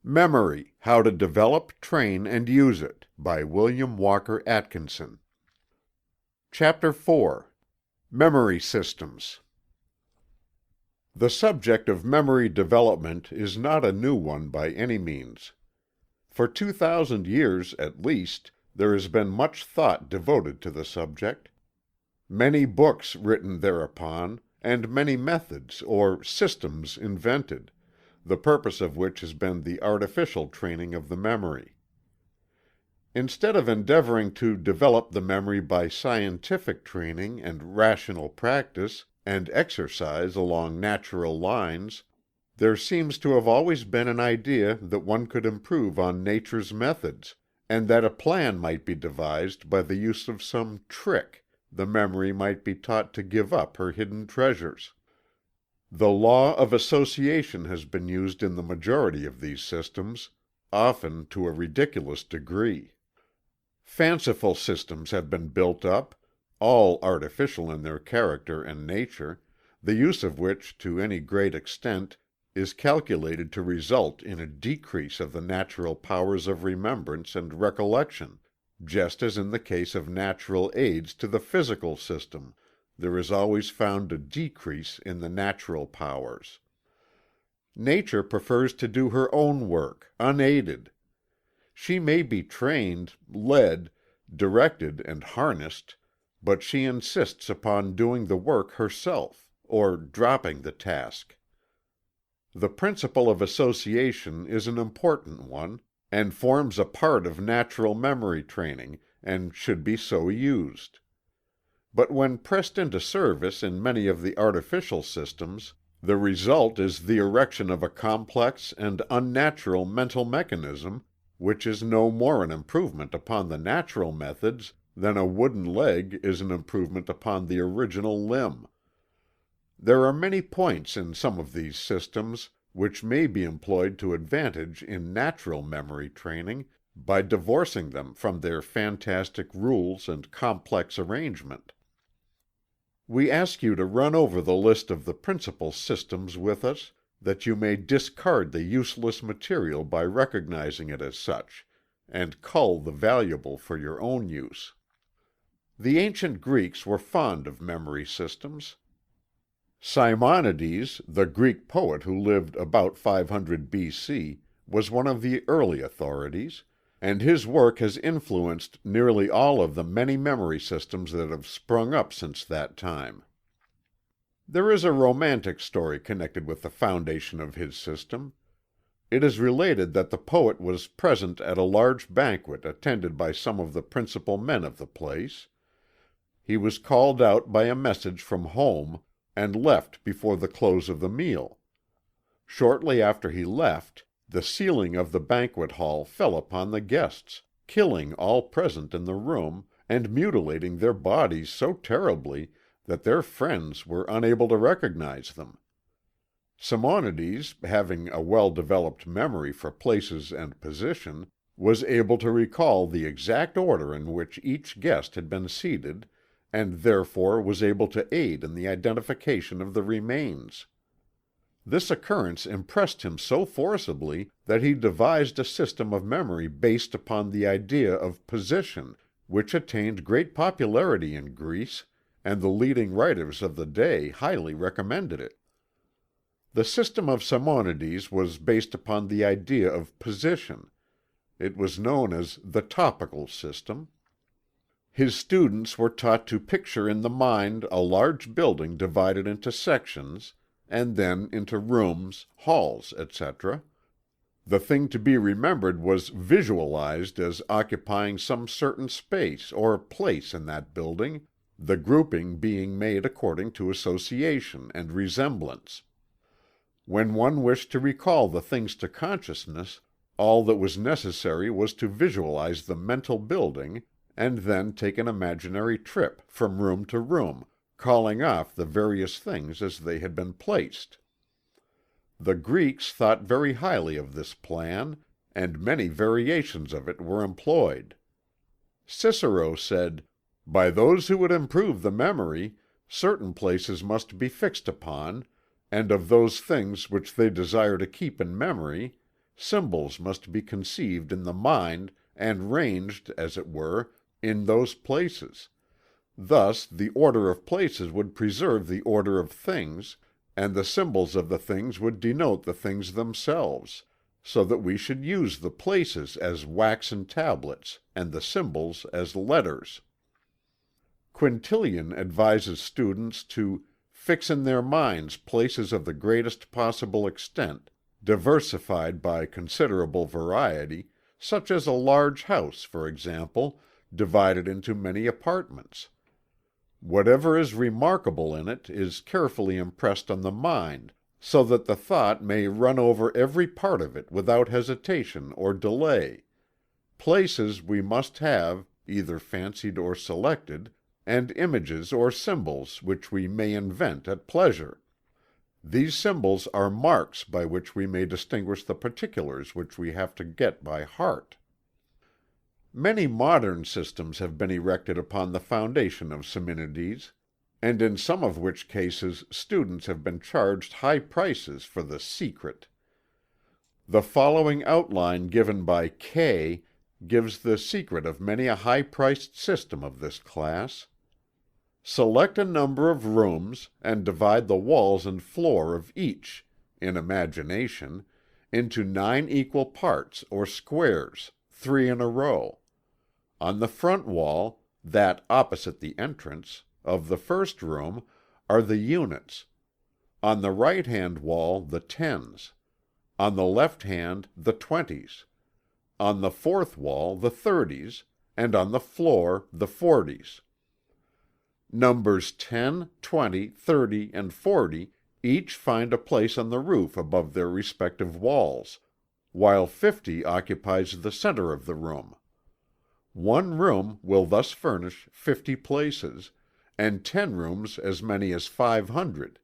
Memory: How to Develop, Train, and Use It, by William Walker Atkinson. Chapter 4. Memory Systems. The subject of memory development is not a new one by any means. For 2,000 years, at least, there has been much thought devoted to the subject. Many books written thereupon, and many methods or systems invented, the purpose of which has been the artificial training of the memory. Instead of endeavoring to develop the memory by scientific training and rational practice and exercise along natural lines, there seems to have always been an idea that one could improve on nature's methods, and that a plan might be devised by the use of some trick the memory might be taught to give up her hidden treasures. The law of association has been used in the majority of these systems, often to a ridiculous degree. Fanciful systems have been built up, all artificial in their character and nature, the use of which, to any great extent, is calculated to result in a decrease of the natural powers of remembrance and recollection, just as in the case of natural aids to the physical system, there is always found a decrease in the natural powers. Nature prefers to do her own work, unaided. She may be trained, led, directed and harnessed, but she insists upon doing the work herself, or dropping the task. The principle of association is an important one, and forms a part of natural memory training, and should be so used. But when pressed into service in many of the artificial systems, the result is the erection of a complex and unnatural mental mechanism, which is no more an improvement upon the natural methods than a wooden leg is an improvement upon the original limb. There are many points in some of these systems which may be employed to advantage in natural memory training, by divorcing them from their fantastic rules and complex arrangement. We ask you to run over the list of the principal systems with us, that you may discard the useless material by recognizing it as such, and cull the valuable for your own use. The ancient Greeks were fond of memory systems. Simonides, the Greek poet who lived about 500 B.C., was one of the early authorities, and his work has influenced nearly all of the many memory systems that have sprung up since that time. There is a romantic story connected with the foundation of his system. It is related that the poet was present at a large banquet attended by some of the principal men of the place. He was called out by a message from home, and left before the close of the meal. Shortly after he left, the ceiling of the banquet hall fell upon the guests, killing all present in the room, and mutilating their bodies so terribly that their friends were unable to recognize them. Simonides, having a well-developed memory for places and position, was able to recall the exact order in which each guest had been seated, and therefore was able to aid in the identification of the remains. This occurrence impressed him so forcibly that he devised a system of memory based upon the idea of position, which attained great popularity in Greece, and the leading writers of the day highly recommended it. The system of Simonides was based upon the idea of position. It was known as the topical system. His students were taught to picture in the mind a large building divided into sections, and then into rooms, halls, etc. The thing to be remembered was visualized as occupying some certain space or place in that building, the grouping being made according to association and resemblance. When one wished to recall the things to consciousness, all that was necessary was to visualize the mental building, and then take an imaginary trip from room to room, calling off the various things as they had been placed. The Greeks thought very highly of this plan, and many variations of it were employed. Cicero said, "By those who would improve the memory, certain places must be fixed upon, and of those things which they desire to keep in memory, symbols must be conceived in the mind and ranged, as it were, in those places. Thus the order of places would preserve the order of things, and the symbols of the things would denote the things themselves, so that we should use the places as waxen tablets and the symbols as letters. Quintilian advises students to fix in their minds places of the greatest possible extent, diversified by considerable variety, such as a large house, for example, divided into many apartments. Whatever is remarkable in it is carefully impressed on the mind, so that the thought may run over every part of it without hesitation or delay. Places we must have, either fancied or selected, and images or symbols which we may invent at pleasure. These symbols are marks by which we may distinguish the particulars which we have to get by heart. Many modern systems have been erected upon the foundation of Simonides, and in some of which cases students have been charged high prices for the secret. The following outline given by K gives the secret of many a high-priced system of this class. Select a number of rooms, and divide the walls and floor of each, in imagination, into 9 equal parts or squares, 3 in a row. On the front wall, that opposite the entrance, of the first room, are the units. On the right-hand wall the tens. On the left hand the 20s. On the fourth wall the 30s, and on the floor the 40s. Numbers 10, 20, 30, and 40 each find a place on the roof above their respective walls, while 50 occupies the center of the room. One room will thus furnish 50 places, and 10 rooms as many as 500.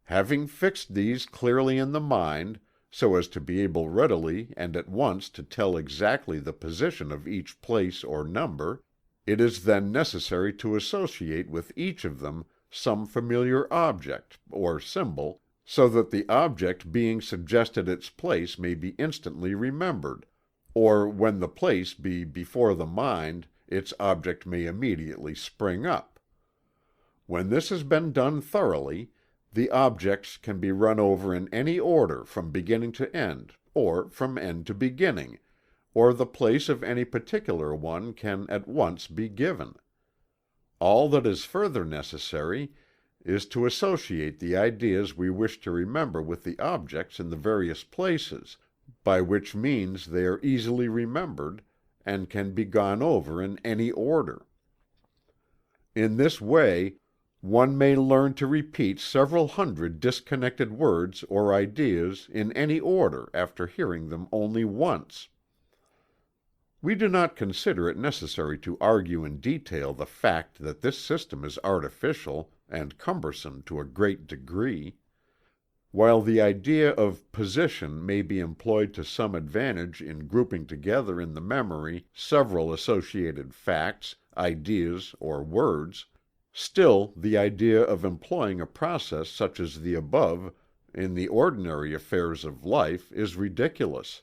Having fixed these clearly in the mind, so as to be able readily and at once to tell exactly the position of each place or number, it is then necessary to associate with each of them some familiar object, or symbol, so that the object being suggested its place may be instantly remembered, or when the place be before the mind its object may immediately spring up. When this has been done thoroughly, the objects can be run over in any order from beginning to end, or from end to beginning, or the place of any particular one can at once be given. All that is further necessary is to associate the ideas we wish to remember with the objects in the various places, by which means they are easily remembered, and can be gone over in any order. In this way one may learn to repeat several hundred disconnected words or ideas in any order after hearing them only once. We do not consider it necessary to argue in detail the fact that this system is artificial and cumbersome to a great degree. While the idea of position may be employed to some advantage in grouping together in the memory several associated facts, ideas, or words, still the idea of employing a process such as the above in the ordinary affairs of life is ridiculous,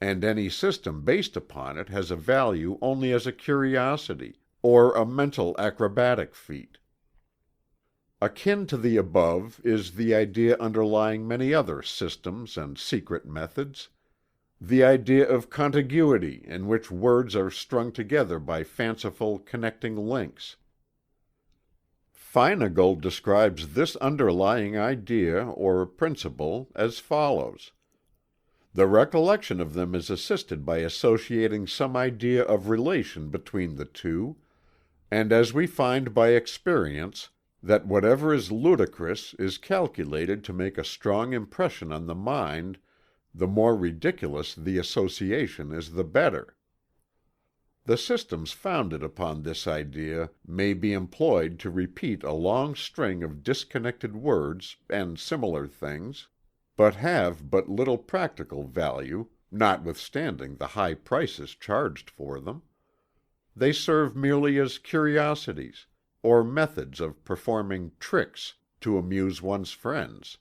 and any system based upon it has a value only as a curiosity, or a mental acrobatic feat. Akin to the above is the idea underlying many other systems and secret methods, the idea of contiguity in which words are strung together by fanciful connecting links. Feinagle describes this underlying idea or principle as follows: "The recollection of them is assisted by associating some idea of relation between the two, and as we find by experience, that whatever is ludicrous is calculated to make a strong impression on the mind, the more ridiculous the association is the better. The systems founded upon this idea may be employed to repeat a long string of disconnected words and similar things, but have but little practical value, notwithstanding the high prices charged for them. They serve merely as curiosities, or methods of performing tricks to amuse one's friends.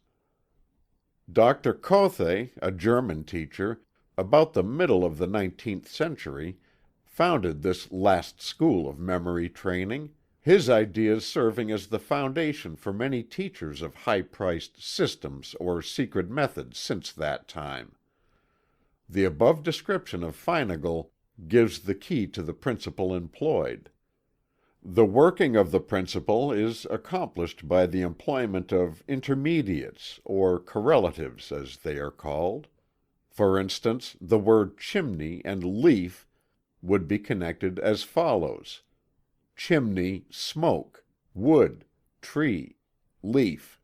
Dr. Kothe, a German teacher, about the middle of the 19th century, founded this last school of memory training, his ideas serving as the foundation for many teachers of high-priced systems or secret methods since that time. The above description of Feinagle gives the key to the principle employed. The working of the principle is accomplished by the employment of intermediates, or correlatives as they are called. For instance, the word chimney and leaf would be connected as follows: chimney, smoke; wood, tree; leaf.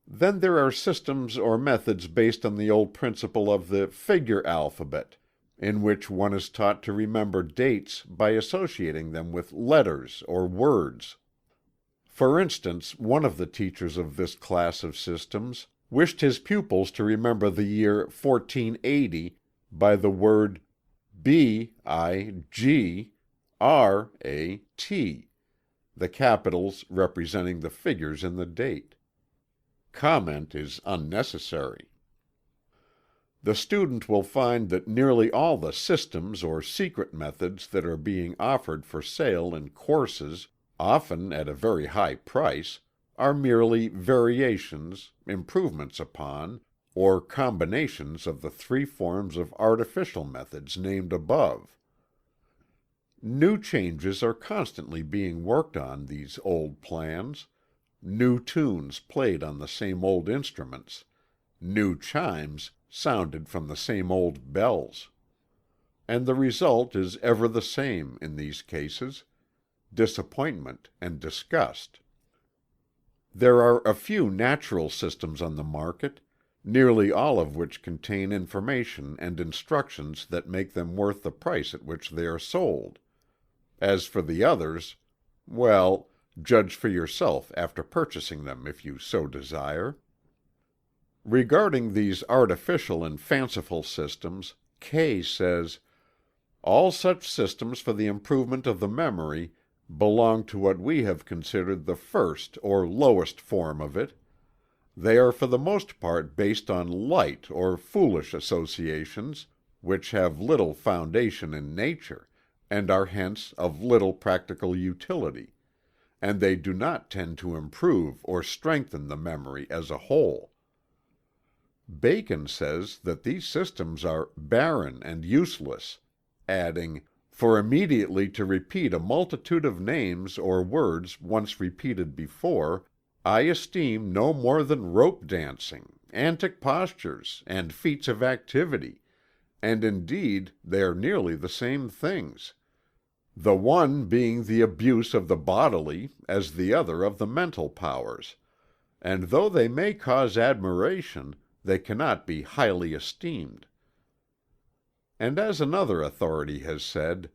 Then there are systems or methods based on the old principle of the figure alphabet, in which one is taught to remember dates by associating them with letters or words. For instance, one of the teachers of this class of systems wished his pupils to remember the year 1480 by the word BIGRAT, the capitals representing the figures in the date. Comment is unnecessary. The student will find that nearly all the systems or secret methods that are being offered for sale in courses, often at a very high price, are merely variations, improvements upon, or combinations of the three forms of artificial methods named above. New changes are constantly being worked on these old plans, new tunes played on the same old instruments, new chimes sounded from the same old bells. And the result is ever the same in these cases: disappointment and disgust. There are a few natural systems on the market, nearly all of which contain information and instructions that make them worth the price at which they are sold. As for the others, well, judge for yourself after purchasing them if you so desire. Regarding these artificial and fanciful systems, Kay says, "All such systems for the improvement of the memory belong to what we have considered the first or lowest form of it. They are for the most part based on light or foolish associations, which have little foundation in nature, and are hence of little practical utility, and they do not tend to improve or strengthen the memory as a whole." Bacon says that these systems are barren and useless, adding, "For immediately to repeat a multitude of names or words once repeated before, I esteem no more than rope dancing, antic postures, and feats of activity, and indeed they are nearly the same things, the one being the abuse of the bodily as the other of the mental powers, and though they may cause admiration, they cannot be highly esteemed." And as another authority has said,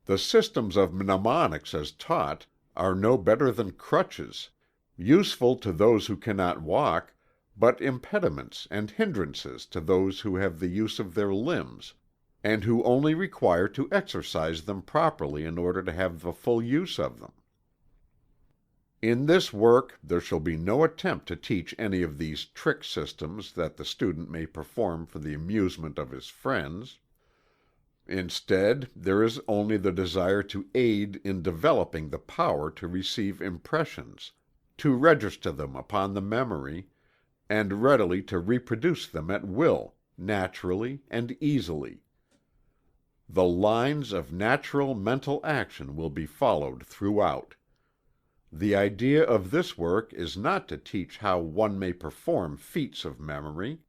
"The systems of mnemonics as taught are no better than crutches, useful to those who cannot walk, but impediments and hindrances to those who have the use of their limbs, and who only require to exercise them properly in order to have the full use of them." In this work there shall be no attempt to teach any of these trick systems that the student may perform for the amusement of his friends. Instead, there is only the desire to aid in developing the power to receive impressions, to register them upon the memory, and readily to reproduce them at will, naturally and easily. The lines of natural mental action will be followed throughout. The idea of this work is not to teach how one may perform feats of memory,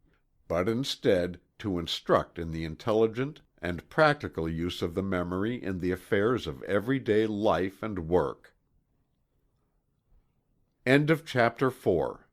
but instead to instruct in the intelligent and practical use of the memory in the affairs of everyday life and work. End of chapter 4.